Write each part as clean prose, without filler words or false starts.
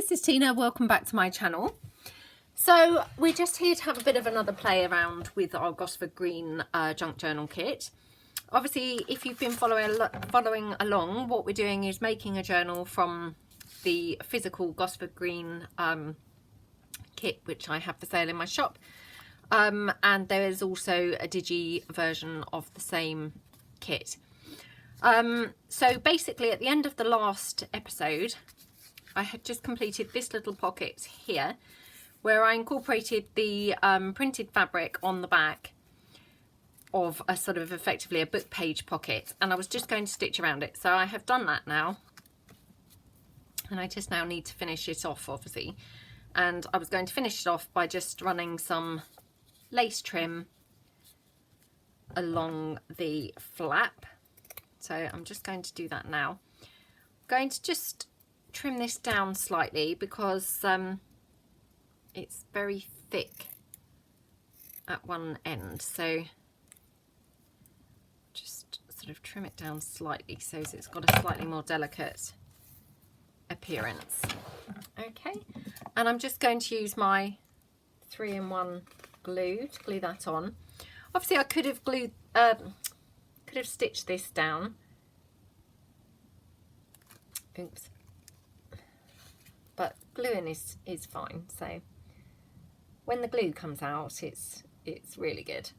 this is Tina. Welcome back to my channel. So we're just here to have a bit of another play around with our Gosford Green junk journal kit. Obviously, if you've been following along, what we're doing is making a journal from the physical Gosford Green kit, which I have for sale in my shop. And there is also a digi version of the same kit. So basically, at the end of the last episode, I had just completed this little pocket here where I incorporated the printed fabric on the back of a sort of effectively a book page pocket, and I was just going to stitch around it. So I have done that now, and I just now need to finish it off, obviously. And I was going to finish it off by just running some lace trim along the flap. So I'm just going to do that now. I'm going to just trim this down slightly because it's very thick at one end, so just sort of trim it down slightly so it's got a slightly more delicate appearance. Okay, and I'm just going to use my 3-in-1 glue to glue that on. Obviously I could have stitched this down. Oops. But gluing is fine. So when the glue comes out, it's really good.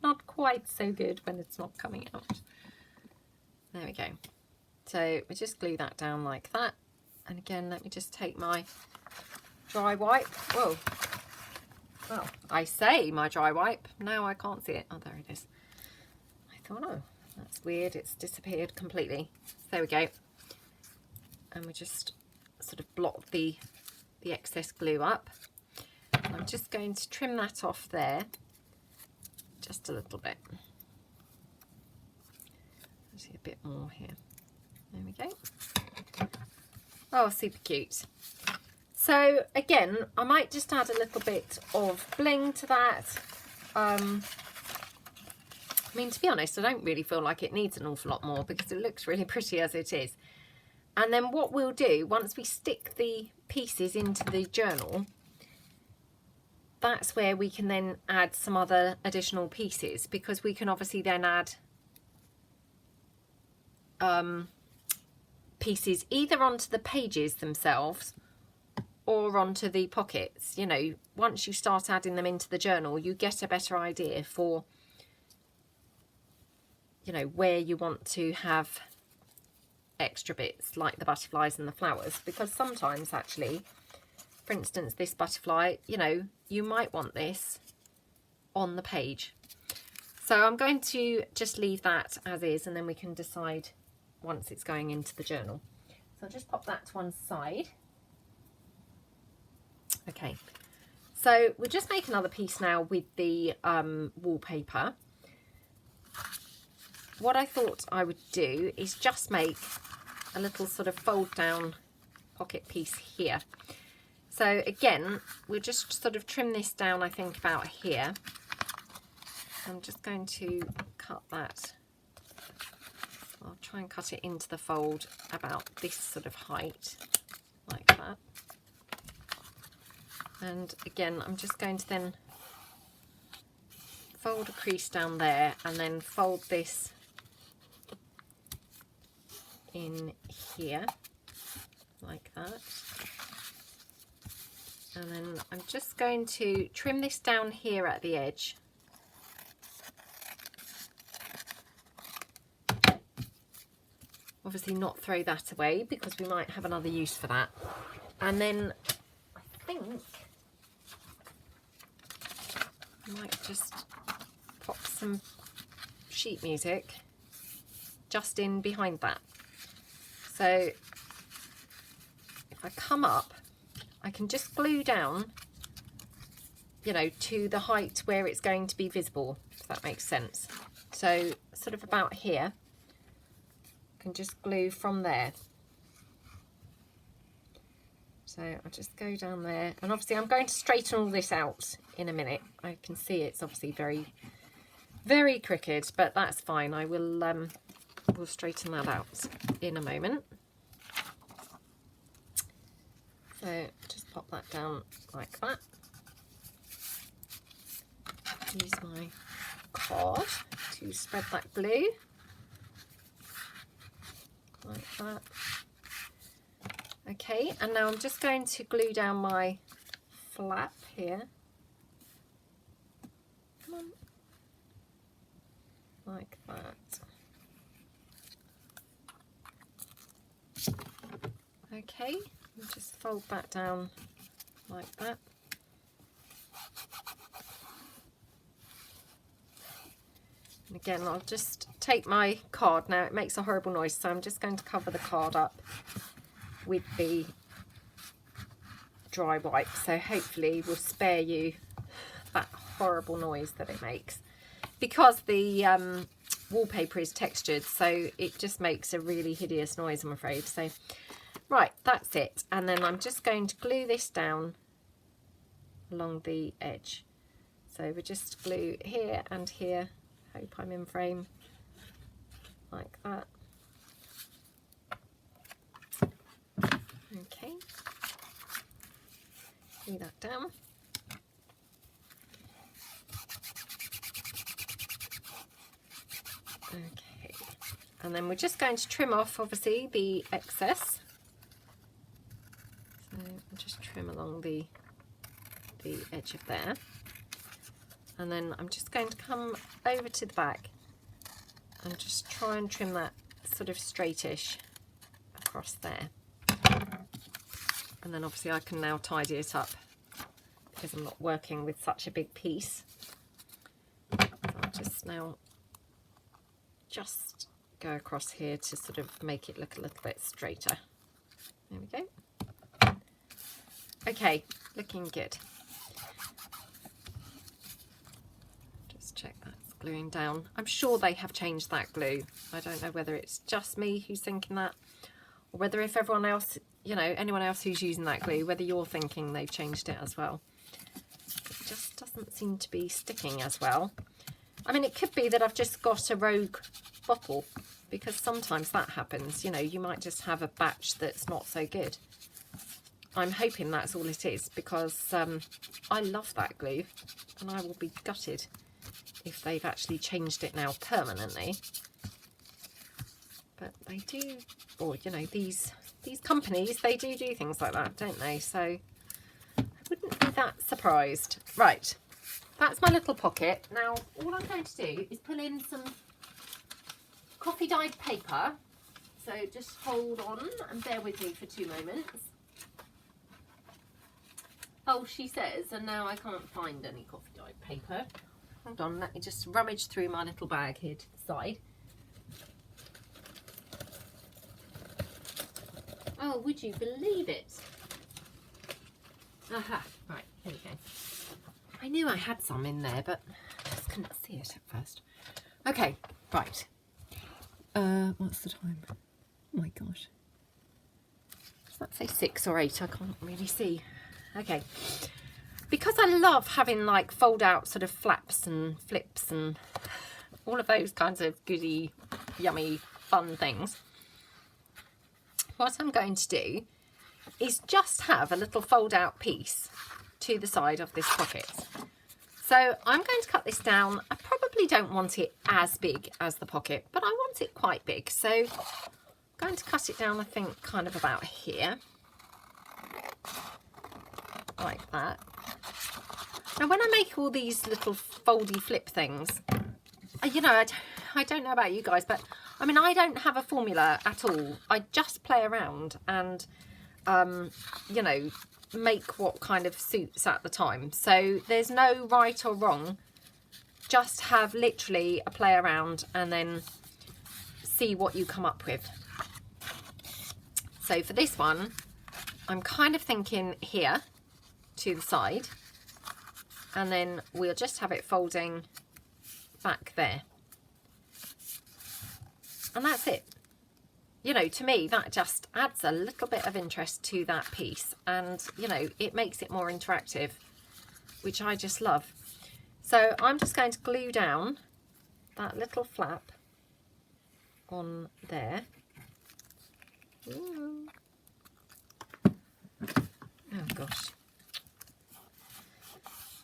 Not quite so good when it's not coming out. There we go. So we just glue that down like that. And again, let me just take my dry wipe. Whoa. Well, I say my dry wipe. Now I can't see it. Oh, there it is. I thought, oh, that's weird. It's disappeared completely. There we go. And we just sort of blot the excess glue up. And I'm just going to trim that off there just a little bit. I see a bit more here. There we go. Oh, super cute. So again, I might just add a little bit of bling to that. I mean, to be honest, I don't really feel like it needs an awful lot more because it looks really pretty as it is. And then what we'll do, once we stick the pieces into the journal, that's where we can then add some other additional pieces, because we can obviously then add pieces either onto the pages themselves or onto the pockets. You know, once you start adding them into the journal, you get a better idea for, you know, where you want to have extra bits like the butterflies and the flowers, because sometimes actually, for instance, this butterfly, you know, you might want this on the page. So I'm going to just leave that as is, and then we can decide once it's going into the journal. So I'll just pop that to one side. Okay, so we'll just make another piece now with the wallpaper. What I thought I would do is just make a little sort of fold down pocket piece here. So again, we'll just sort of trim this down, I think about here. I'm just going to cut that. I'll try and cut it into the fold about this sort of height, like that. And again, I'm just going to then fold a crease down there and then fold this in here like that. And then I'm just going to trim this down here at the edge. Obviously not throw that away because we might have another use for that. And then I think I might just pop some sheet music just in behind that. So if I come up, I can just glue down, you know, to the height where it's going to be visible, if that makes sense. So sort of about here, I can just glue from there. So I'll just go down there, and obviously I'm going to straighten all this out in a minute. I can see it's obviously very, very crooked, but that's fine. I will we'll straighten that out in a moment. So just pop that down like that. Use my card to spread that glue like that. Okay, and now I'm just going to glue down my flap here. Come on. Like that. Okay, and just fold that down like that. And again, I'll just take my card now. It makes a horrible noise, so I'm just going to cover the card up with the dry wipe, so hopefully we'll spare you that horrible noise that it makes, because the wallpaper is textured, so it just makes a really hideous noise, I'm afraid. So right, that's it, and then I'm just going to glue this down along the edge. So we just glue here and here. Hope I'm in frame like that. Okay, glue that down. Okay, and then we're just going to trim off, obviously, the excess. So I'll just trim along the edge of there. And then I'm just going to come over to the back and just try and trim that sort of straightish across there. And then obviously I can now tidy it up because I'm not working with such a big piece. So I'll just now just go across here to sort of make it look a little bit straighter. There we go. Okay, looking good. Just check that's gluing down. I'm sure they have changed that glue. I don't know whether it's just me who's thinking that, or whether if everyone else, you know, anyone else who's using that glue, whether you're thinking they've changed it as well. It just doesn't seem to be sticking as well. I mean, it could be that I've just got a rogue bottle, because sometimes that happens. You know, you might just have a batch that's not so good. I'm hoping that's all it is, because I love that glue, and I will be gutted if they've actually changed it now permanently. But they do, or you know, these companies, they do things like that, don't they? So I wouldn't be that surprised. Right, that's my little pocket. Now all I'm going to do is pull in some coffee dyed paper. So just hold on and bear with me for 2 moments. Oh, she says, and now I can't find any coffee dyed paper. Hold on, let me just rummage through my little bag here to the side. Oh, would you believe it? Aha, right, here we go. I knew I had some in there, but I just couldn't see it at first. Okay, right. What's the time? Oh my gosh. Does that say 6 or 8? I can't really see. Okay. Because I love having like fold out sort of flaps and flips and all of those kinds of goody, yummy, fun things, what I'm going to do is just have a little fold out piece to the side of this pocket. So I'm going to cut this down. I probably don't want it as big as the pocket, but I want it quite big. So I'm going to cut it down, I think, kind of about here. Like that. Now when I make all these little foldy flip things, you know, I don't know about you guys, but I mean, I don't have a formula at all. I just play around and, you know, make what kind of suits at the time. So there's no right or wrong. Just have literally a play around and then see what you come up with. So for this one, I'm kind of thinking here to the side, and then we'll just have it folding back there. And that's it. You know, to me, that just adds a little bit of interest to that piece. And, you know, it makes it more interactive, which I just love. So I'm just going to glue down that little flap on there. Ooh. gosh.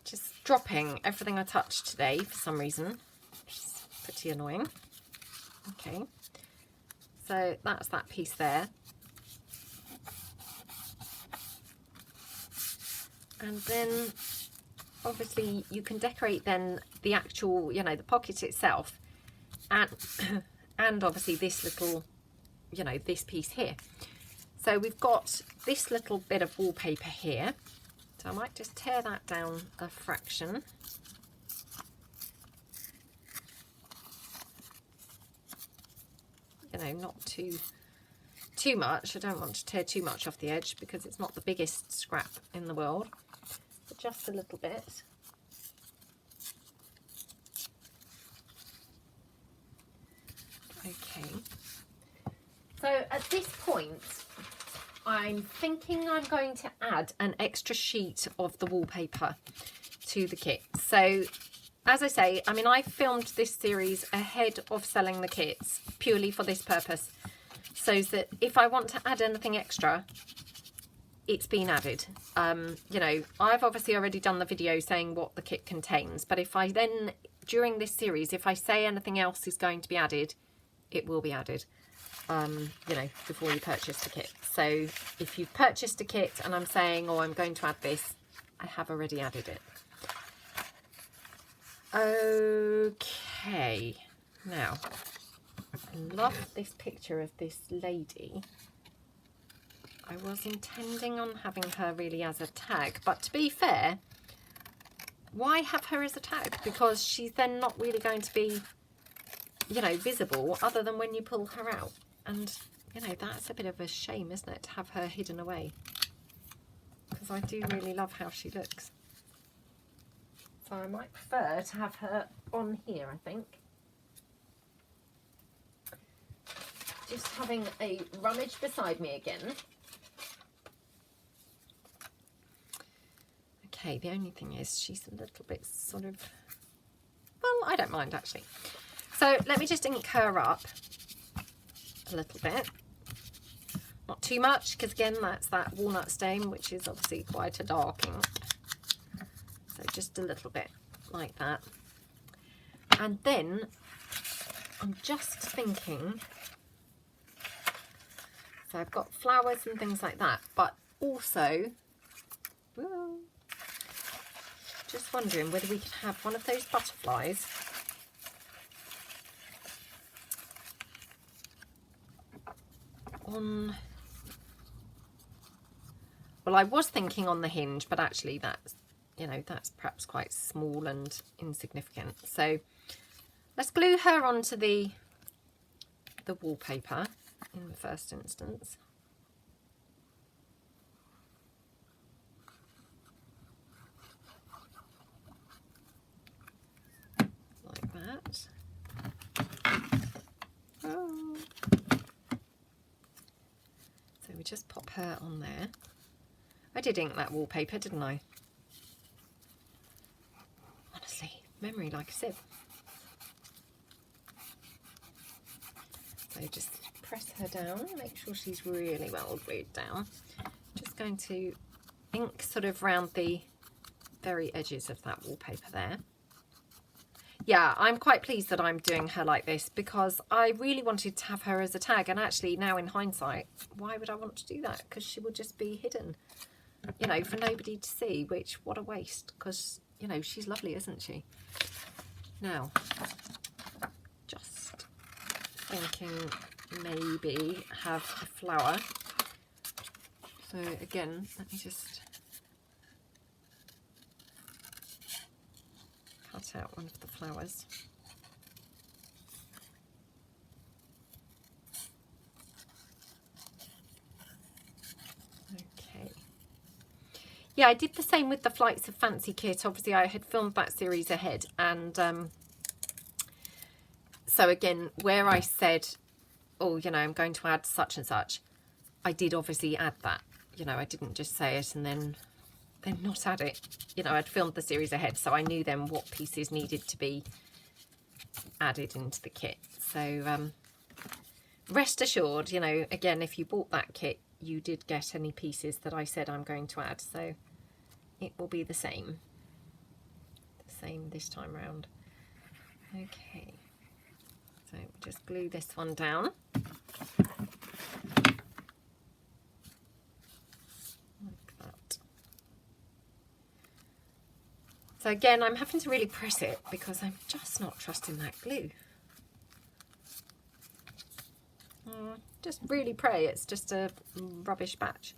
Just dropping everything I touch today for some reason, which is pretty annoying. Okay, so that's that piece there. And then obviously you can decorate then the actual, you know, the pocket itself, and and obviously this little, you know, this piece here. So we've got this little bit of wallpaper here. So I might just tear that down a fraction. You know, not too much. I don't want to tear too much off the edge because it's not the biggest scrap in the world. But just a little bit. Okay. So at this point, I'm thinking I'm going to add an extra sheet of the wallpaper to the kit. So as I say, I mean, I filmed this series ahead of selling the kits purely for this purpose, so that if I want to add anything extra, it's been added. You know, I've obviously already done the video saying what the kit contains, but if I then, during this series, if I say anything else is going to be added, it will be added, you know, before you purchase the kit. So if you've purchased a kit and I'm saying, oh, I'm going to add this, I have already added it. Okay, now, I love this picture of this lady. I was intending on having her really as a tag, but to be fair, why have her as a tag? Because she's then not really going to be, you know, visible other than when you pull her out. And, you know, that's a bit of a shame, isn't it, to have her hidden away? Because I do really love how she looks. So I might prefer to have her on here, I think. Just having a rummage beside me again. Okay, the only thing is she's a little bit sort of, well, I don't mind actually. So let me just ink her up a little bit. Not too much, because again, that's that walnut stain, which is obviously quite a dark ink. So just a little bit like that. And then I'm just thinking, so I've got flowers and things like that, but also, well, just wondering whether we could have one of those butterflies on, well, I was thinking on the hinge, but actually that's, you know, that's perhaps quite small and insignificant. So let's glue her onto the wallpaper in the first instance. Like that. Oh. So we just pop her on there. I did ink that wallpaper, didn't I? Honestly, memory like a sieve. So just press her down, make sure she's really well glued down. Just going to ink sort of around the very edges of that wallpaper there. Yeah, I'm quite pleased that I'm doing her like this because I really wanted to have her as a tag, and actually now in hindsight, why would I want to do that? Because she will just be hidden, you know, for nobody to see, which, what a waste, because, you know, she's lovely, isn't she? Now, just thinking maybe have a flower. So again, let me just cut out one of the flowers. Okay. Yeah, I did the same with the Flights of Fancy kit. Obviously, I had filmed that series ahead, and so again, where I said, oh, you know, I'm going to add such and such, I did obviously add that. You know, I didn't just say it and then not add it. You know, I'd filmed the series ahead, so I knew then what pieces needed to be added into the kit. So rest assured, you know, again, if you bought that kit, you did get any pieces that I said I'm going to add, so it will be the same this time round. Okay, so just glue this one down. So again, I'm having to really press it because I'm just not trusting that glue. Just really pray it's just a rubbish batch.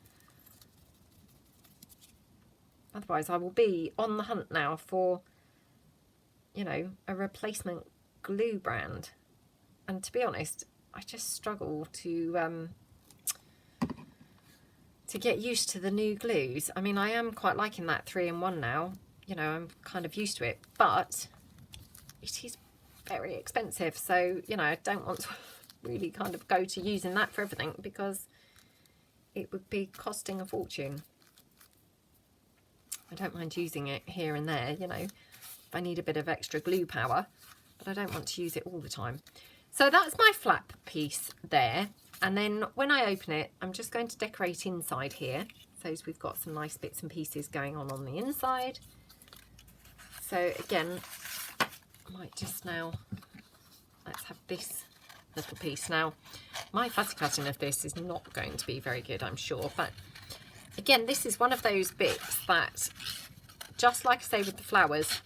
Otherwise I will be on the hunt now for, you know, a replacement glue brand. And to be honest, I just struggle to get used to the new glues. I mean, I am quite liking that 3-in-1 now. You know, I'm kind of used to it, but it is very expensive. So, you know, I don't want to really kind of go to using that for everything because it would be costing a fortune. I don't mind using it here and there, you know, if I need a bit of extra glue power, but I don't want to use it all the time. So that's my flap piece there. And then when I open it, I'm just going to decorate inside here. So we've got some nice bits and pieces going on the inside. So again, I might just now, let's have this little piece. Now, my fussy cutting of this is not going to be very good, I'm sure. But again, this is one of those bits that, just like I say with the flowers,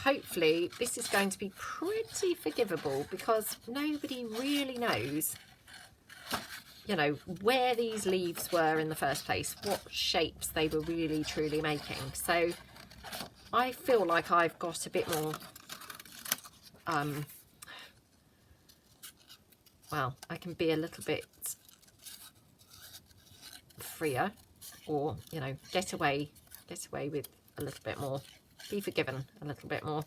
hopefully this is going to be pretty forgivable because nobody really knows, you know, where these leaves were in the first place, what shapes they were really truly making. So I feel like I've got a bit more, well, I can be a little bit freer, or, you know, get away with a little bit more, be forgiven a little bit more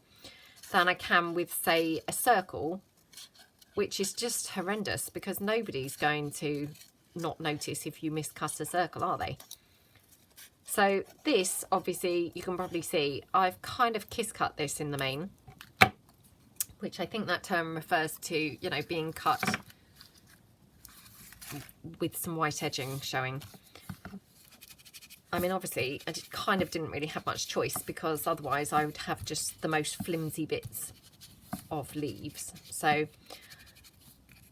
than I can with, say, a circle, which is just horrendous because nobody's going to not notice if you miscut a circle, are they? So this, obviously, you can probably see, I've kind of kiss cut this in the main, which I think that term refers to, you know, being cut with some white edging showing. I mean, obviously, I kind of didn't really have much choice because otherwise I would have just the most flimsy bits of leaves. So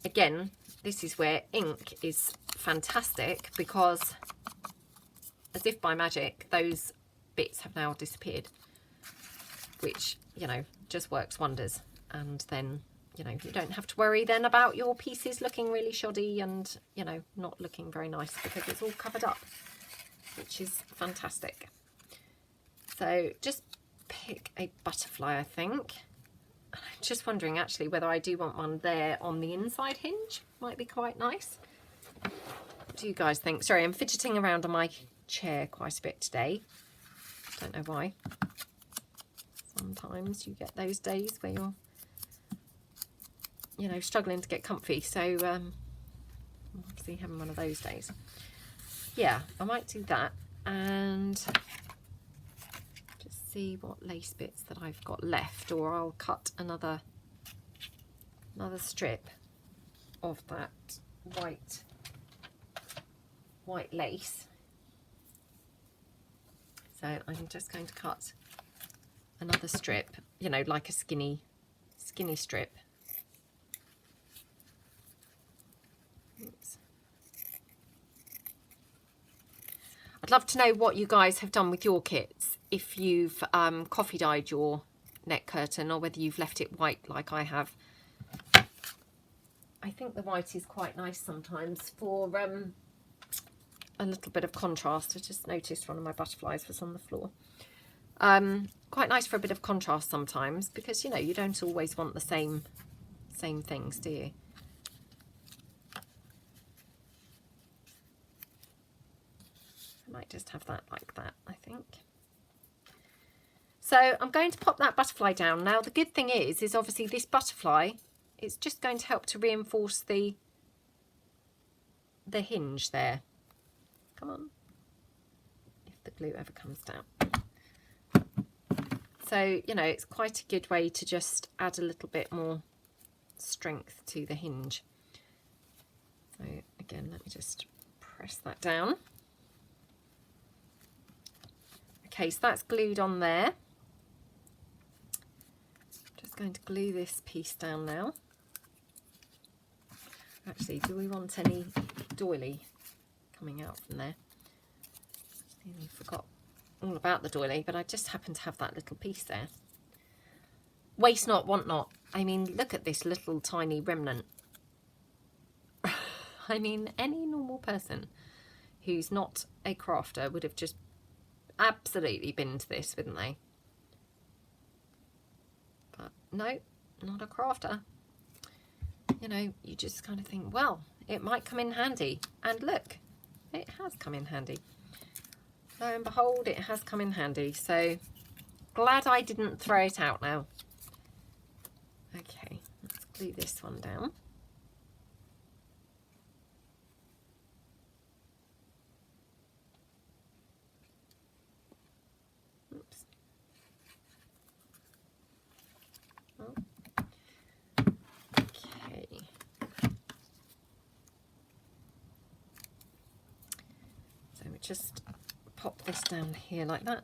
again, this is where ink is fantastic because, as if by magic, those bits have now disappeared, which, you know, just works wonders. And then, you know, you don't have to worry then about your pieces looking really shoddy and, you know, not looking very nice because it's all covered up, which is fantastic. So just pick a butterfly, I think. I'm just wondering actually whether I do want one there on the inside hinge. Might be quite nice. What do you guys think? Sorry, I'm fidgeting around on my chair quite a bit today. Don't know why. Sometimes you get those days where you're, you know, struggling to get comfy. So I'm obviously having one of those days. Yeah, I might do that and just see what lace bits that I've got left, or I'll cut another strip of that white lace. So I'm just going to cut another strip, you know, like a skinny strip. Oops. I'd love to know what you guys have done with your kits, if you've coffee dyed your neck curtain or whether you've left it white like I have. I think the white is quite nice sometimes for a little bit of contrast. I just noticed one of my butterflies was on the floor. Quite nice for a bit of contrast sometimes because, you know, you don't always want the same things, do you? I might just have that like that, I think. So I'm going to pop that butterfly down. Now the good thing is obviously this butterfly, it's just going to help to reinforce the hinge there. Come on, if the glue ever comes down. So, you know, it's quite a good way to just add a little bit more strength to the hinge. So again, let me just press that down. Okay, so that's glued on there. Just going to glue this piece down now. Actually, do we want any doily coming out from there? I forgot all about the doily, but I just happen to have that little piece there. Waste not, want not. I mean, look at this little tiny remnant. I mean, any normal person who's not a crafter would have just absolutely binned this, wouldn't they? But no, not a crafter. You know, you just kind of think, well, it might come in handy. And look, it has come in handy. Lo and behold, it has come in handy. So glad I didn't throw it out now. Okay, let's glue this one down. Oops. Oh. Okay. So we just pop this down here like that.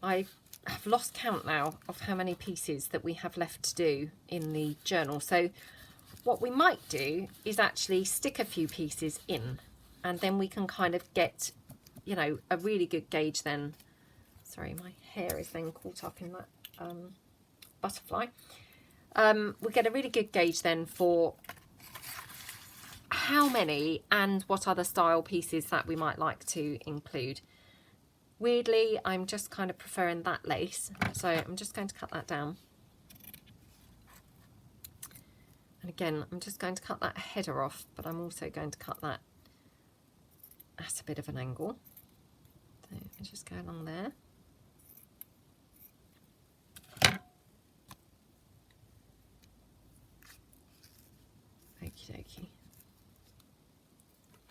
I have lost count now of how many pieces that we have left to do in the journal. So what we might do is actually stick a few pieces in, and then we can kind of get, you know, a really good gauge then. Sorry, my hair is then caught up in that butterfly. We'll get a really good gauge then for how many and what other style pieces that we might like to include. Weirdly, I'm just kind of preferring that lace, so I'm just going to cut that down. And again, I'm just going to cut that header off, but I'm also going to cut that at a bit of an angle. So I just go along there. Okie dokie.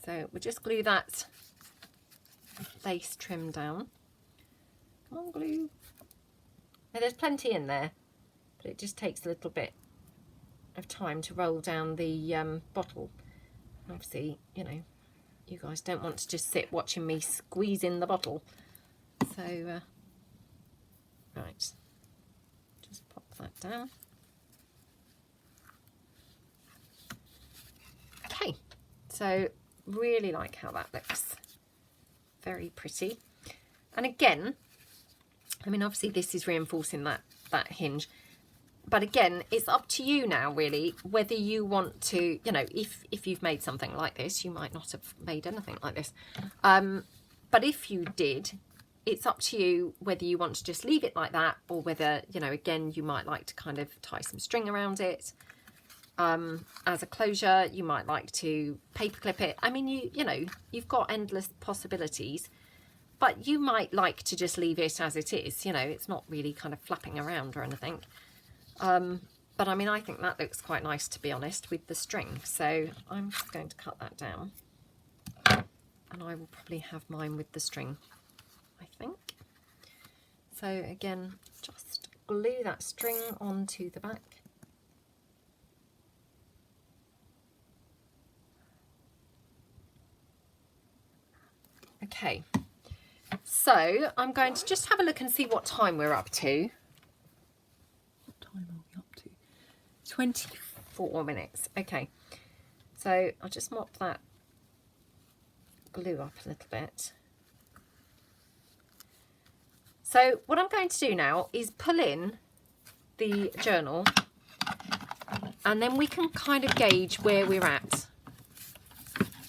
So we'll just glue that lace trim down. Come on, glue. Now, there's plenty in there, but it just takes a little bit of time to roll down the bottle. Obviously, you know, you guys don't want to just sit watching me squeeze in the bottle. So, right, just pop that down. Okay, so really like how that looks. Very pretty. And again, I mean, obviously this is reinforcing that hinge, but again, it's up to you now really whether you want to, you know, if you've made something like this, you might not have made anything like this, but if you did, it's up to you whether you want to just leave it like that, or whether, you know, again, you might like to kind of tie some string around it as a closure. You might like to paper clip it. I mean, you know, you've got endless possibilities, but you might like to just leave it as it is. You know, it's not really kind of flapping around or anything. But I mean, I think that looks quite nice, to be honest, with the string. So I'm just going to cut that down, and I will probably have mine with the string, I think. So again, just glue that string onto the back. Okay, so I'm going to just have a look and see what time we're up to. What time are we up to? 24 minutes. Okay, so I'll just mop that glue up a little bit. So what I'm going to do now is pull in the journal, and then we can kind of gauge where we're at.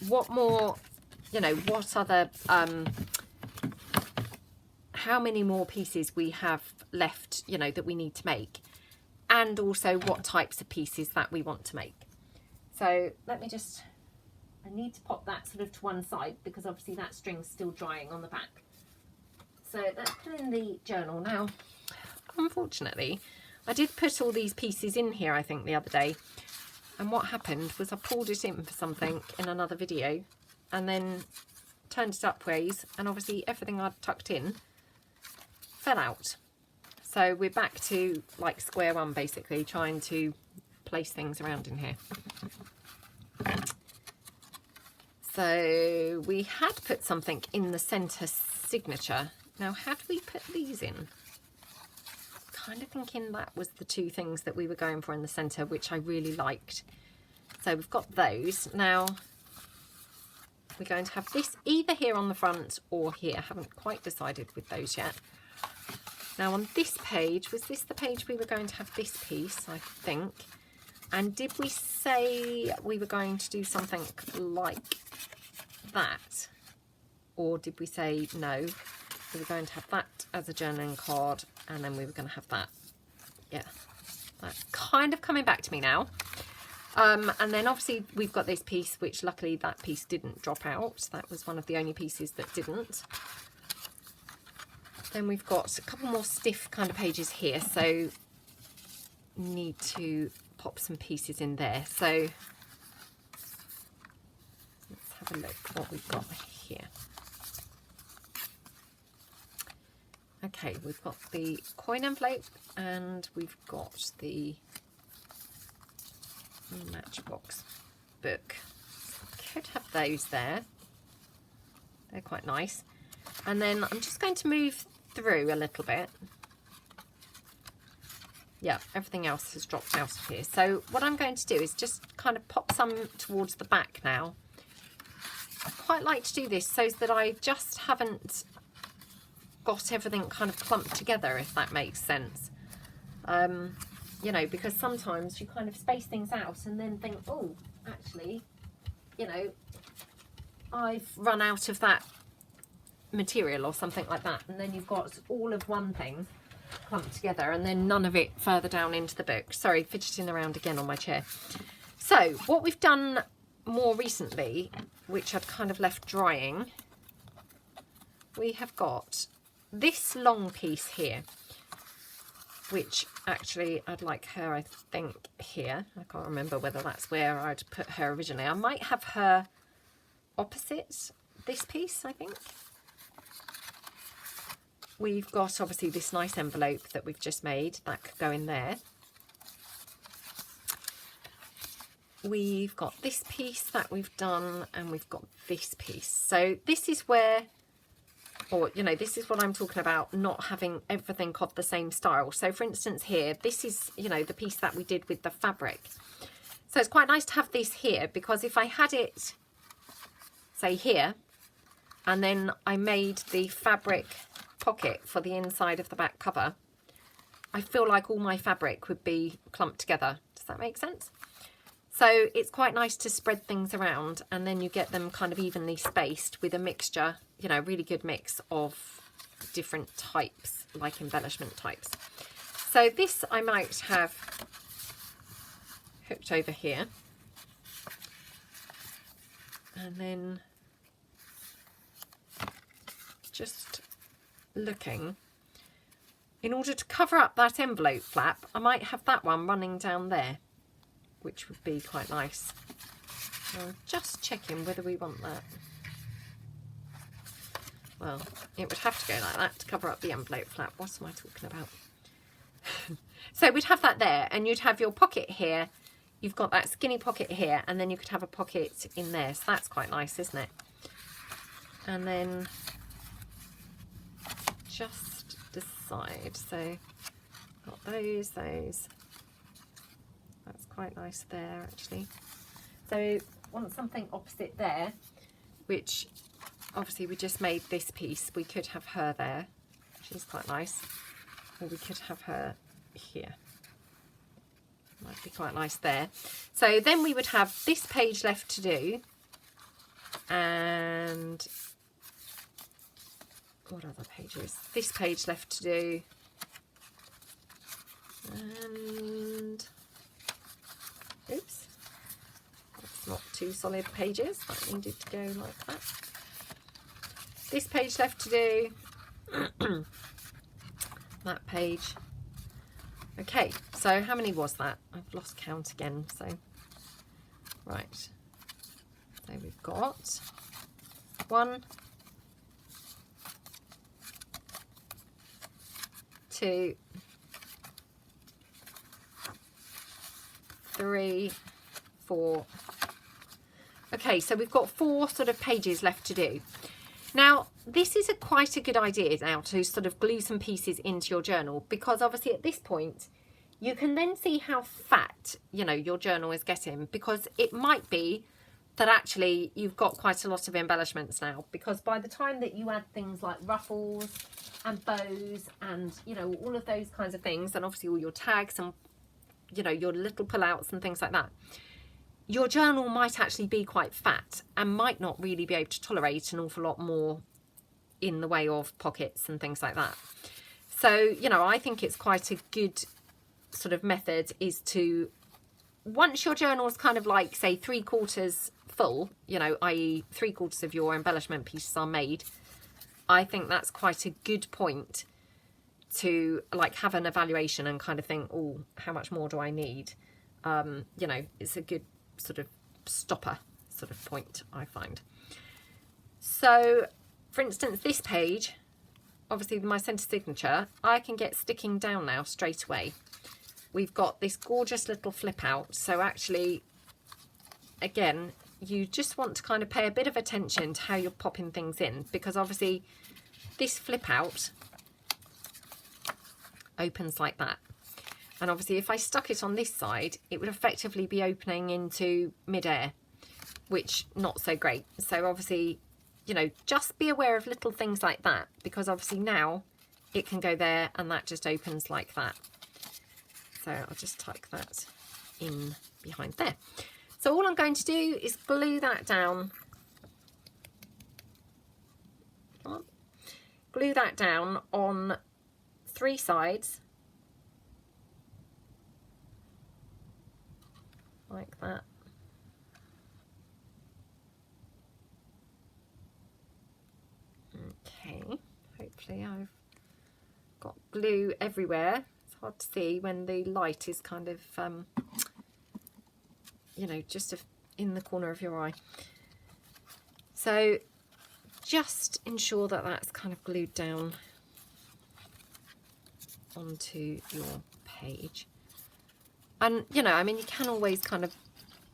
What more, you know, what other, how many more pieces we have left, you know, that we need to make, and also what types of pieces that we want to make. So let me just, I need to pop that sort of to one side because obviously that string's still drying on the back. So let's put in the journal now. Unfortunately, I did put all these pieces in here, I think, the other day, and what happened was I pulled it in for something in another video and then turned it up ways, and obviously everything I'd tucked in fell out. So we're back to like square one, basically, trying to place things around in here. So we had put something in the centre signature. Now, had we put these in? Kind of thinking that was the two things that we were going for in the centre, which I really liked. So we've got those. Now, we're going to have this either here on the front or here. Haven't quite decided with those yet. Now on this page, was this the page we were going to have this piece, I think? And did we say we were going to do something like that? Or did we say no? We were going to have that as a journaling card, and then we were going to have that. Yeah, that's kind of coming back to me now. And then obviously we've got this piece, which luckily that piece didn't drop out. That was one of the only pieces that didn't. Then we've got a couple more stiff kind of pages here, so need to pop some pieces in there. So let's have a look what we've got here. Okay, we've got the coin envelope and we've got the Matchbox book. Could have those there. They're quite nice. And then I'm just going to move through a little bit. Yeah, everything else has dropped out of here. So what I'm going to do is just kind of pop some towards the back now. I quite like to do this so that I just haven't got everything kind of clumped together, if that makes sense. You know, because sometimes you kind of space things out and then think, oh, actually, you know, I've run out of that material or something like that. And then you've got all of one thing clumped together and then none of it further down into the book. Sorry, fidgeting around again on my chair. So what we've done more recently, which I'd kind of left drying, we have got this long piece here, which actually I'd like her, I think, here. I can't remember whether that's where I'd put her originally. I might have her opposite this piece, I think. We've got obviously this nice envelope that we've just made. That could go in there. We've got this piece that we've done, and we've got this piece. So this is where, or, you know, this is what I'm talking about, not having everything of the same style. So for instance here, this is, you know, the piece that we did with the fabric. So it's quite nice to have this here, because if I had it, say here, and then I made the fabric pocket for the inside of the back cover, I feel like all my fabric would be clumped together. Does that make sense? So it's quite nice to spread things around, and then you get them kind of evenly spaced with a mixture, you know, really good mix of different types, like embellishment types. So this I might have hooked over here, and then just looking, in order to cover up that envelope flap, I might have that one running down there, which would be quite nice. I'm just checking whether we want that. Well, it would have to go like that to cover up the envelope flap. What am I talking about? So we'd have that there, and you'd have your pocket here. You've got that skinny pocket here, and then you could have a pocket in there. So that's quite nice, isn't it? And then just decide. So got those. That's quite nice there, actually. So want something opposite there, which obviously we just made this piece. We could have her there. She's quite nice. Or we could have her here. Might be quite nice there. So then we would have this page left to do. And what other pages? This page left to do. And oops, that's not two solid pages. That needed to go like that. This page left to do. That page. Okay, so how many was that? I've lost count again. So right, so we've got 1, 2, 3, 4. Okay, so we've got 4 sort of pages left to do. Now, this is quite a good idea now to sort of glue some pieces into your journal, because obviously at this point you can then see how fat, you know, your journal is getting, because it might be that actually you've got quite a lot of embellishments now, because by the time that you add things like ruffles and bows and, you know, all of those kinds of things, and obviously all your tags and, you know, your little pullouts and things like that, your journal might actually be quite fat and might not really be able to tolerate an awful lot more in the way of pockets and things like that. So, you know, I think it's quite a good sort of method is to, once your journal is kind of like, say, 3/4 full, you know, i.e. 3/4 of your embellishment pieces are made, I think that's quite a good point to like have an evaluation and kind of think, oh, how much more do I need? You know, it's a good sort of stopper sort of point, I find. So for instance, this page, obviously my centre signature, I can get sticking down now straight away. We've got this gorgeous little flip out, so actually again you just want to kind of pay a bit of attention to how you're popping things in, because obviously this flip out opens like that. And obviously if I stuck it on this side, it would effectively be opening into mid-air, which not so great. So obviously, you know, just be aware of little things like that, because obviously now it can go there and that just opens like that. So I'll just tuck that in behind there. So all I'm going to do is glue that down. Come on. Glue that down on 3 sides. Like that. Okay, hopefully I've got glue everywhere. It's hard to see when the light is kind of, you know, just in the corner of your eye. So just ensure that that's kind of glued down onto your page. And, you know, I mean, you can always kind of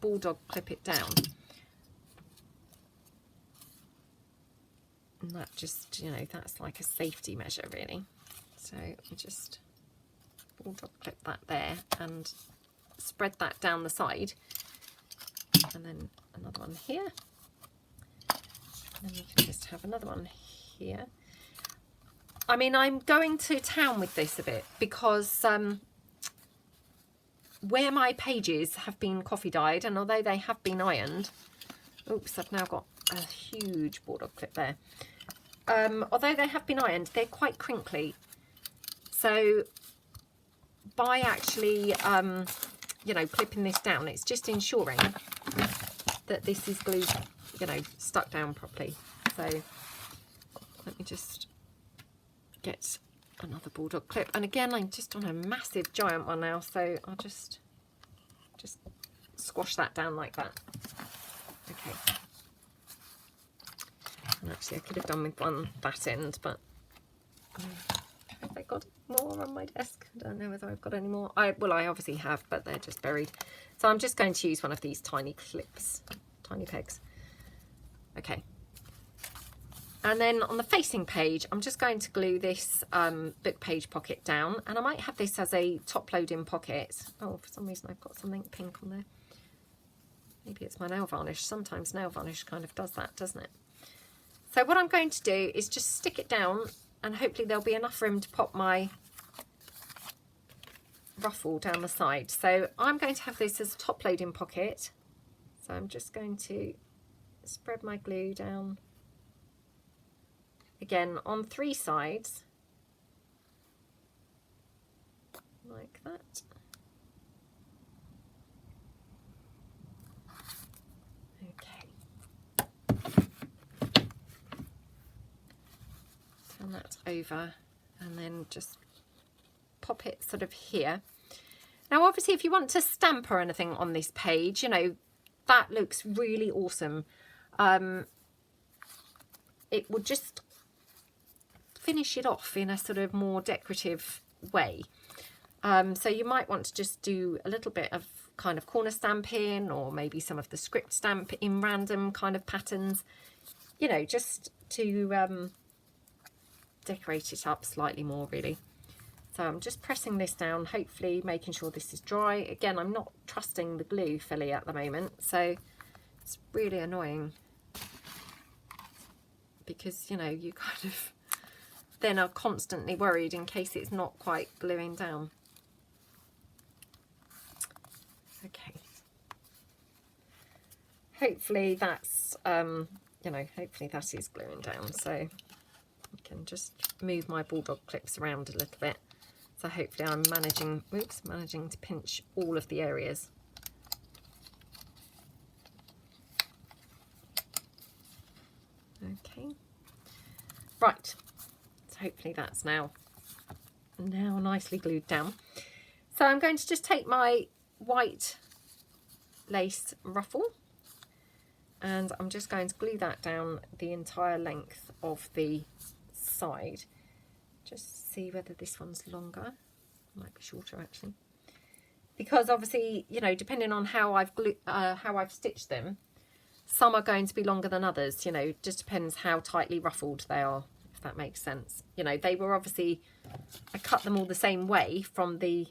bulldog clip it down. And that just, you know, that's like a safety measure, really. So you just bulldog clip that there and spread that down the side. And then another one here. And then you can just have another one here. I mean, I'm going to town with this a bit because where my pages have been coffee dyed, and although they have been ironed, oops, I've now got a huge bulldog clip there. Although they have been ironed, they're quite crinkly. So by actually, you know, clipping this down, it's just ensuring that this is glued, you know, stuck down properly. So let me just get another bulldog clip, and again I'm just on a massive giant one now, so I'll just squash that down like that. Okay, and actually I could have done with that end, but have I got more on my desk? I don't know whether I've got any more. Well, I obviously have, but they're just buried, so I'm just going to use one of these tiny clips, tiny pegs. Okay. And then on the facing page, I'm just going to glue this book page pocket down, and I might have this as a top loading pocket. Oh, for some reason I've got something pink on there. Maybe it's my nail varnish. Sometimes nail varnish kind of does that, doesn't it? So what I'm going to do is just stick it down, and hopefully there'll be enough room to pop my ruffle down the side. So I'm going to have this as a top loading pocket. So I'm just going to spread my glue down. Again, on 3 sides, like that. Okay. Turn that over and then just pop it sort of here. Now, obviously, if you want to stamp or anything on this page, you know, that looks really awesome. It would just finish it off in a sort of more decorative way. So you might want to just do a little bit of kind of corner stamping, or maybe some of the script stamp in random kind of patterns, you know, just to decorate it up slightly more really. So I'm just pressing this down, hopefully making sure this is dry. Again, I'm not trusting the glue fully at the moment, so it's really annoying because, you know, you kind of then are constantly worried in case it's not quite gluing down. Okay. Hopefully that's, you know, hopefully that is gluing down. So I can just move my bulldog clips around a little bit. So hopefully I'm managing to pinch all of the areas. Okay. Right. So hopefully that's now nicely glued down. So I'm going to just take my white lace ruffle and I'm just going to glue that down the entire length of the side. Just see whether this one's longer. Might be shorter actually, because obviously, you know, depending on how I've stitched them, some are going to be longer than others. You know, just depends how tightly ruffled they are, if that makes sense. You know, they were obviously, I cut them all the same way from the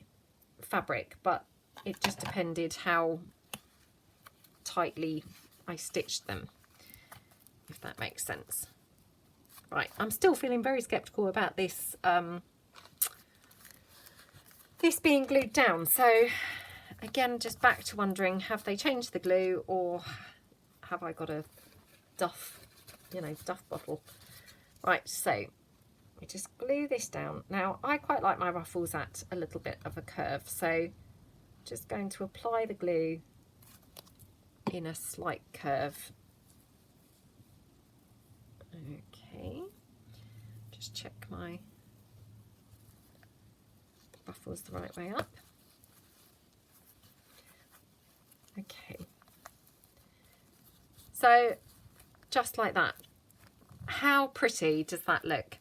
fabric, but it just depended how tightly I stitched them, if that makes sense. Right, I'm still feeling very skeptical about this this being glued down. So again, just back to wondering, have they changed the glue, or have I got a duff, you know, duff bottle? Right, so we just glue this down. Now I quite like my ruffles at a little bit of a curve, so just going to apply the glue in a slight curve. Okay, just check my ruffles the right way up. Okay, so just like that. How pretty does that look?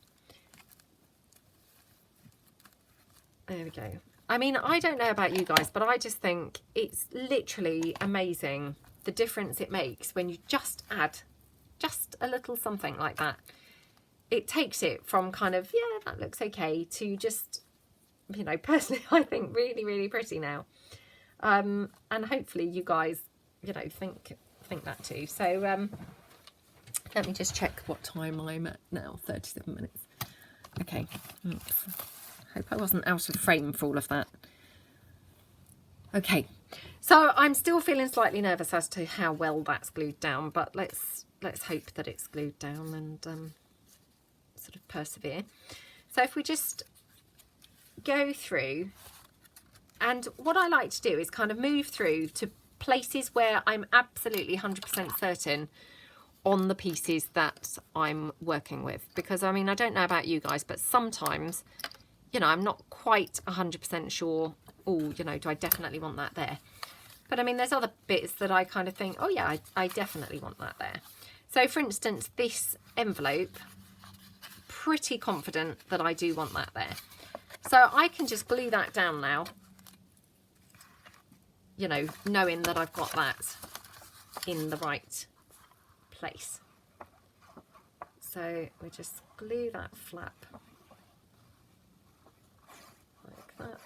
There we go. I mean, I don't know about you guys, but I just think it's literally amazing the difference it makes when you just add just a little something like that. It takes it from kind of, yeah, that looks okay, to just, you know, personally I think really, really pretty now. And hopefully you guys, you know, think that too. So let me just check what time I'm at now. 37 minutes. Okay. Oops. Hope I wasn't out of frame for all of that. Okay, so I'm still feeling slightly nervous as to how well that's glued down, but let's hope that it's glued down and sort of persevere. So if we just go through, and what I like to do is kind of move through to places where I'm absolutely 100% certain on the pieces that I'm working with, because I mean, I don't know about you guys, but sometimes, you know, I'm not quite 100% sure, oh, you know, do I definitely want that there? But I mean, there's other bits that I kind of think, oh yeah, I definitely want that there. So for instance, this envelope, pretty confident that I do want that there. So I can just glue that down now, you know, knowing that I've got that in the right place. So we just glue that flap like that.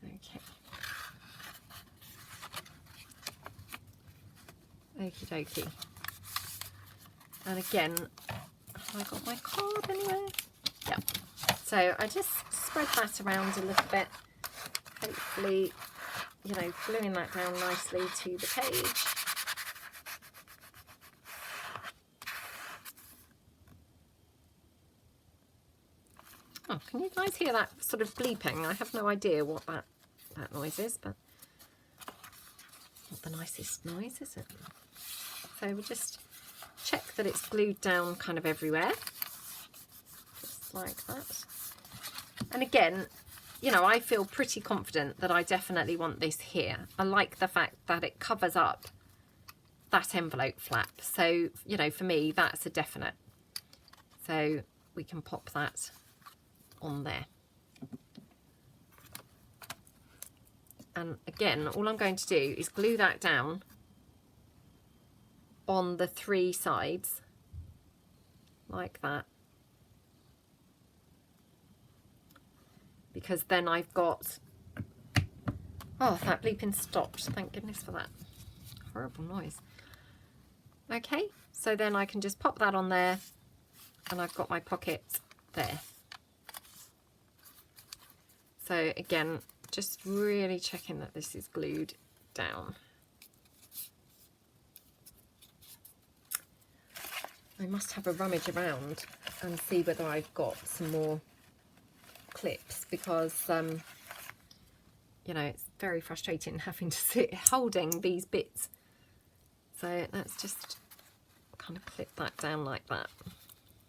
Okay. Okie dokie. And again, have I got my card anywhere? Yeah. So I just spread that around a little bit, hopefully, you know, gluing that down nicely to the page. Oh, can you guys hear that sort of bleeping? I have no idea what that noise is, but not the nicest noise, is it? So we just check that it's glued down kind of everywhere, just like that. And again, you know, I feel pretty confident that I definitely want this here. I like the fact that it covers up that envelope flap. So, you know, for me, that's a definite. So we can pop that on there. And again, all I'm going to do is glue that down on the 3 sides, like that. Because then I've got, oh, that bleeping stopped. Thank goodness for that. Horrible noise. Okay, so then I can just pop that on there and I've got my pocket there. So again, just really checking that this is glued down. I must have a rummage around and see whether I've got some more clips, because you know, it's very frustrating having to sit holding these bits. So let's just kind of clip that down like that.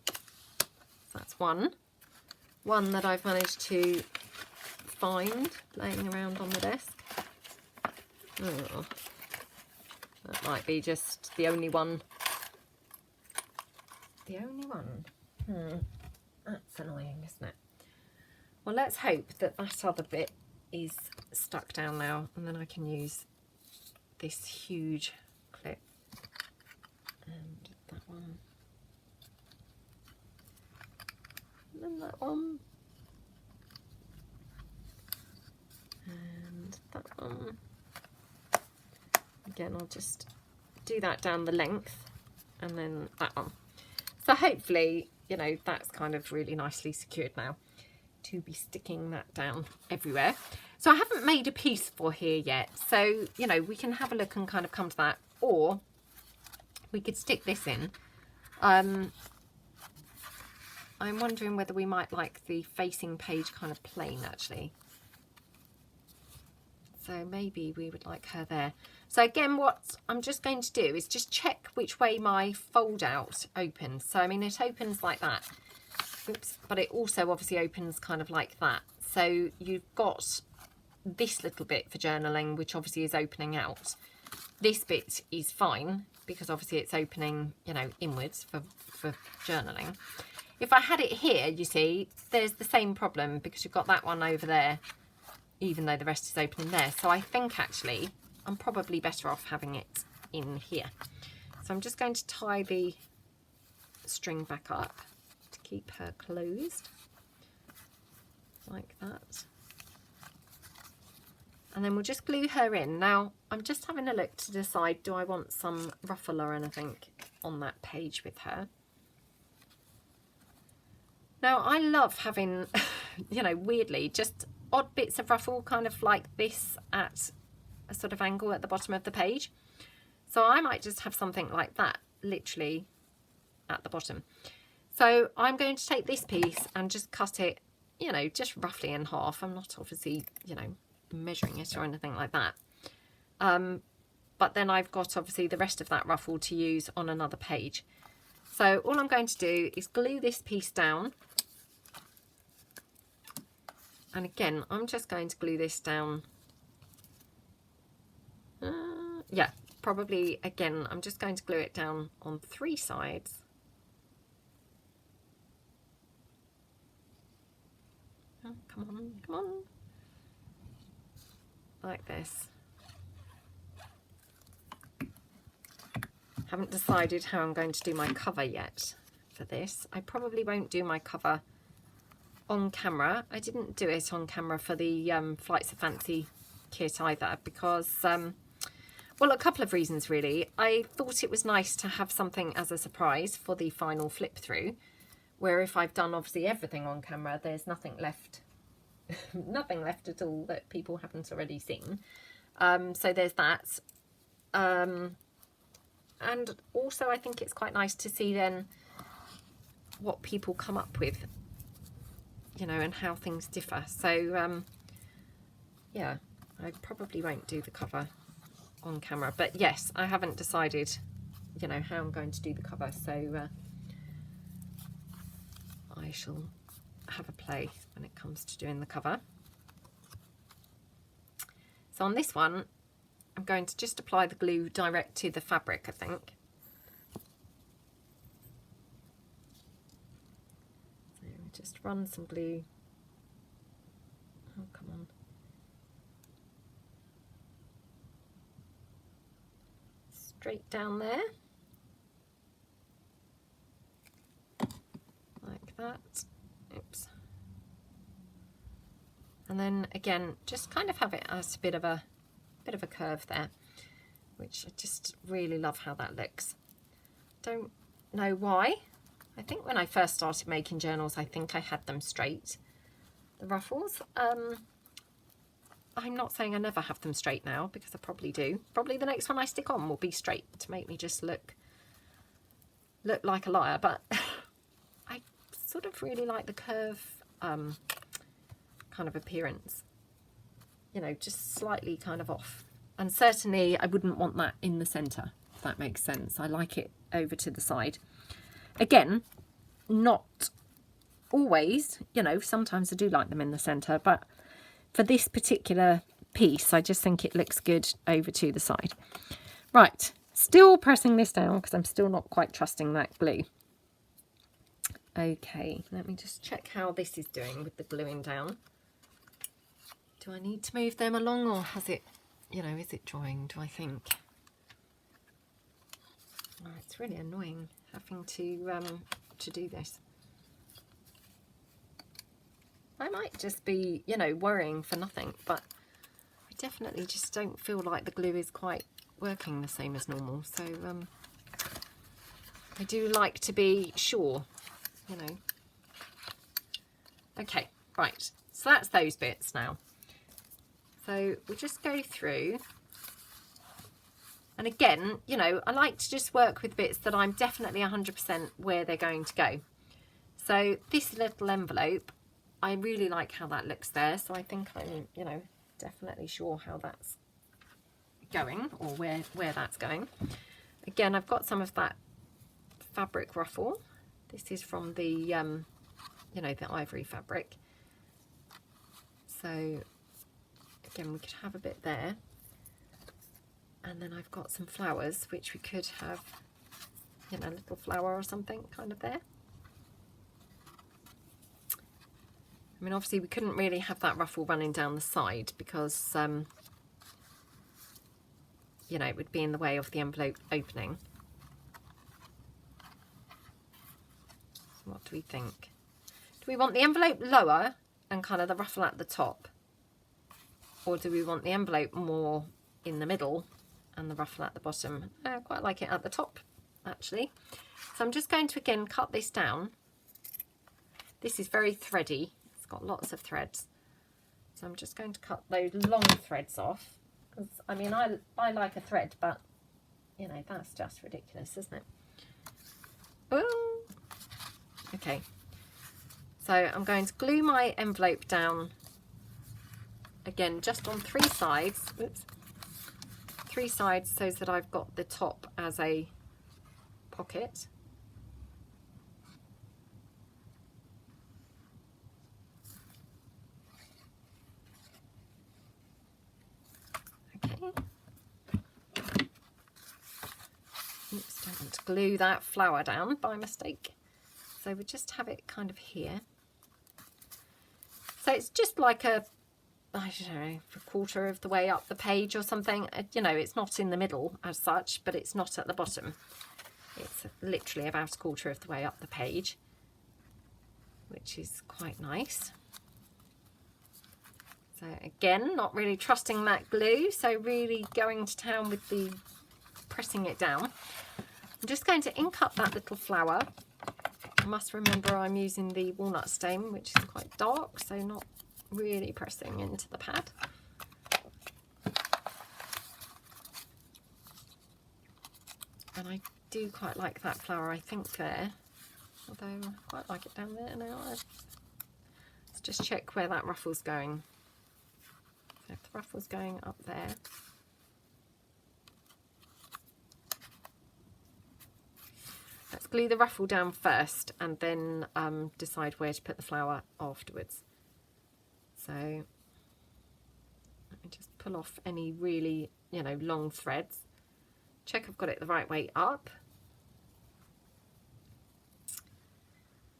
So that's one that I've managed to find laying around on the desk. Oh, that might be just the only one. The only one. That's annoying, isn't it? Well, let's hope that that other bit is stuck down now, and then I can use this huge clip. And that one. And then that one. And that one. Again, I'll just do that down the length, and then that one. So hopefully, you know, that's kind of really nicely secured now to be sticking that down everywhere. So I haven't made a piece for here yet. So, you know, we can have a look and kind of come to that, or we could stick this in. I'm wondering whether we might like the facing page kind of plain, actually. So maybe we would like her there. So again, what I'm just going to do is just check which way my fold out opens. So I mean, it opens like that. Oops, but it also obviously opens kind of like that. So you've got this little bit for journaling, which obviously is opening out. This bit is fine because obviously it's opening, you know, inwards for journaling. If I had it here, you see, there's the same problem because you've got that one over there, even though the rest is opening there. So I think actually I'm probably better off having it in here. So I'm just going to tie the string back up to keep her closed, like that. And then we'll just glue her in. Now, I'm just having a look to decide, do I want some ruffle or anything on that page with her? Now, I love having, you know, weirdly, just odd bits of ruffle kind of like this at a sort of angle at the bottom of the page. So I might just have something like that literally at the bottom. So I'm going to take this piece and just cut it, you know, just roughly in half. I'm not obviously, you know, measuring it or anything like that. But then I've got obviously the rest of that ruffle to use on another page. So all I'm going to do is glue this piece down. And again, I'm just going to glue this down. Yeah, probably, again, I'm just going to glue it down on 3 sides. Oh, come on, come on. Like this. Haven't decided how I'm going to do my cover yet for this. I probably won't do my cover on camera. I didn't do it on camera for the Flights of Fancy kit either because, well, a couple of reasons really. I thought it was nice to have something as a surprise for the final flip through, where if I've done obviously everything on camera, there's nothing left, nothing left at all that people haven't already seen. So there's that. And also I think it's quite nice to see then what people come up with, you know, and how things differ. So yeah, I probably won't do the cover on camera, but yes, I haven't decided, you know, how I'm going to do the cover, so I shall have a play when it comes to doing the cover. So on this one, I'm going to just apply the glue direct to the fabric, I think. So just run some glue. Oh, come on. Straight down there. Like that. Oops. And then again, just kind of have it as a bit of a curve there, which I just really love how that looks. Don't know why. I think when I first started making journals, I think I had them straight, the ruffles. I'm not saying I never have them straight now, because I probably do. Probably the next one I stick on will be straight to make me just look like a liar, but I sort of really like the curve kind of appearance, you know, just slightly kind of off. And certainly I wouldn't want that in the center, if that makes sense. I like it over to the side. Again, not always, you know, sometimes I do like them in the center, but for this particular piece, I just think it looks good over to the side. Right, still pressing this down because I'm still not quite trusting that glue. Okay, let me just check how this is doing with the gluing down. Do I need to move them along, or has it, you know, is it drying, do I think? Oh, it's really annoying having to do this. I might just be, you know, worrying for nothing, but I definitely just don't feel like the glue is quite working the same as normal. So I do like to be sure, you know. Okay, right, so that's those bits now. So we'll just go through, and again, you know, I like to just work with bits that I'm definitely 100% where they're going to go. So this little envelope, I really like how that looks there, so I think I'm, you know, definitely sure how that's going, or where that's going. Again, I've got some of that fabric ruffle. This is from the, you know, the ivory fabric. So again, we could have a bit there, and then I've got some flowers which we could have, you know, a little flower or something kind of there. I mean, obviously we couldn't really have that ruffle running down the side because you know, it would be in the way of the envelope opening. So what do we think? Do we want the envelope lower and kind of the ruffle at the top? Or do we want the envelope more in the middle and the ruffle at the bottom? I quite like it at the top, actually. So I'm just going to, again, cut this down. This is very thready. It's got lots of threads. So I'm just going to cut those long threads off. Because, I mean, I like a thread, but, you know, that's just ridiculous, isn't it? Ooh. Okay. So I'm going to glue my envelope down again, just on 3 sides. Oops. 3 sides, so that I've got the top as a pocket. Okay. Oops, don't want to glue that flower down by mistake. So we just have it kind of here. So it's just like a, I don't know, a quarter of the way up the page or something. You know, it's not in the middle as such, but it's not at the bottom. It's literally about a quarter of the way up the page, which is quite nice. So again, not really trusting that glue, so really going to town with the pressing it down. I'm just going to ink up that little flower. I must remember I'm using the walnut stain, which is quite dark, so not really pressing into the pad. And I do quite like that flower, I think, there, although I quite like it down there now. Let's just check where that ruffle's going. So if the ruffle's going up there, let's glue the ruffle down first and then decide where to put the flower afterwards. So Let me just pull off any really, you know, long threads. Check I've got it the right way up.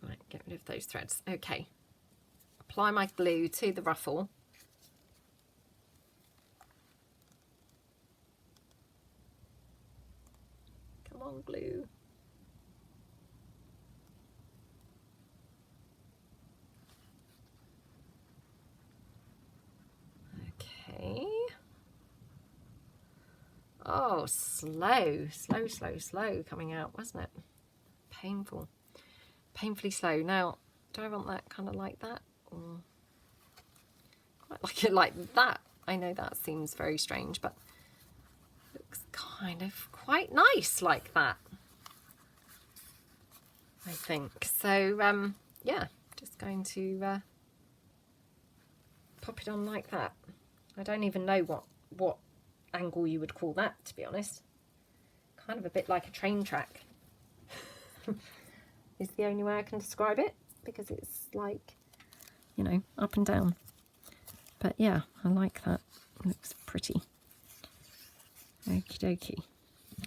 Right, get rid of those threads. Okay. Apply my glue to the ruffle. Come on, glue. Okay. Oh, slow coming out, wasn't it? Painful. Painfully slow. Now, do I want that kind of like that? Or quite like it like that. I know that seems very strange, but looks kind of quite nice like that, I think. So, yeah, just going to pop it on like that. I don't even know what angle you would call that, to be honest. Kind of a bit like a train track is the only way I can describe it, because it's like, you know, up and down. But yeah, I like that. It looks pretty. Okie dokie.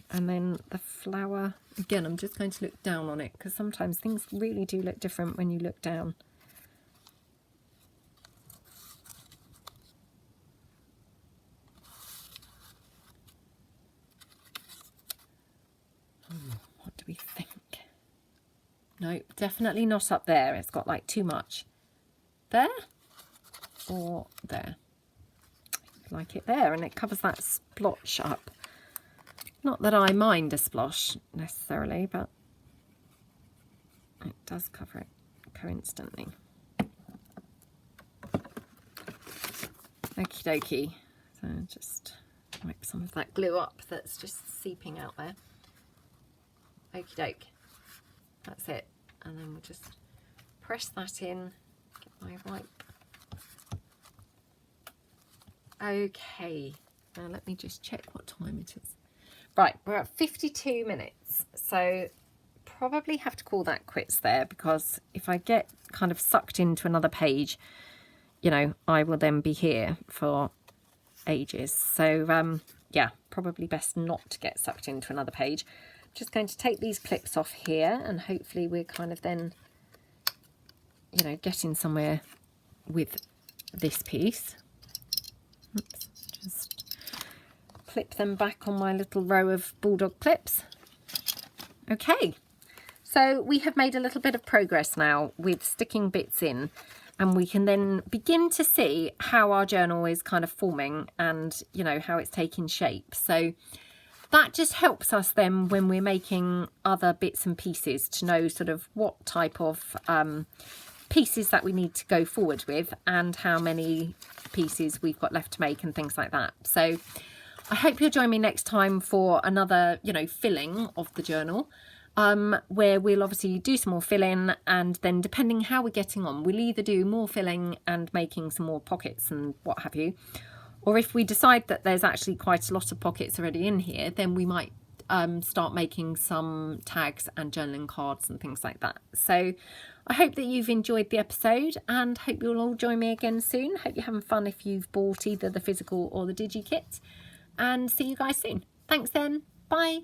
And then the flower, again, I'm just going to look down on it, because sometimes things really do look different when you look down. What do we think? No, definitely not up there. It's got like too much. There or there. Like it there, and it covers that splotch up. Not that I mind a splosh necessarily, but it does cover it coincidentally. Okie dokie. So just wipe some of that glue up that's just seeping out there. Okie doke. That's it. And then we'll just press that in. Get my wipe. Okay. Now let me just check what time it is. Right, we're at 52 minutes. So probably have to call that quits there, because if I get kind of sucked into another page, you know, I will then be here for ages. So yeah, probably best not to get sucked into another page. Just going to take these clips off here, and hopefully we're kind of then, you know, getting somewhere with this piece. Oops, just clip them back on my little row of bulldog clips. Okay, so we have made a little bit of progress now with sticking bits in, and we can then begin to see how our journal is kind of forming and, you know, how it's taking shape. So that just helps us then when we're making other bits and pieces to know sort of what type of pieces that we need to go forward with, and how many pieces we've got left to make and things like that. So I hope you'll join me next time for another, you know, filling of the journal, where we'll obviously do some more filling, and then depending how we're getting on, we'll either do more filling and making some more pockets and what have you, or if we decide that there's actually quite a lot of pockets already in here, then we might start making some tags and journaling cards and things like that. So I hope that you've enjoyed the episode, and hope you'll all join me again soon. Hope you're having fun if you've bought either the physical or the digi kit, and see you guys soon. Thanks then. Bye.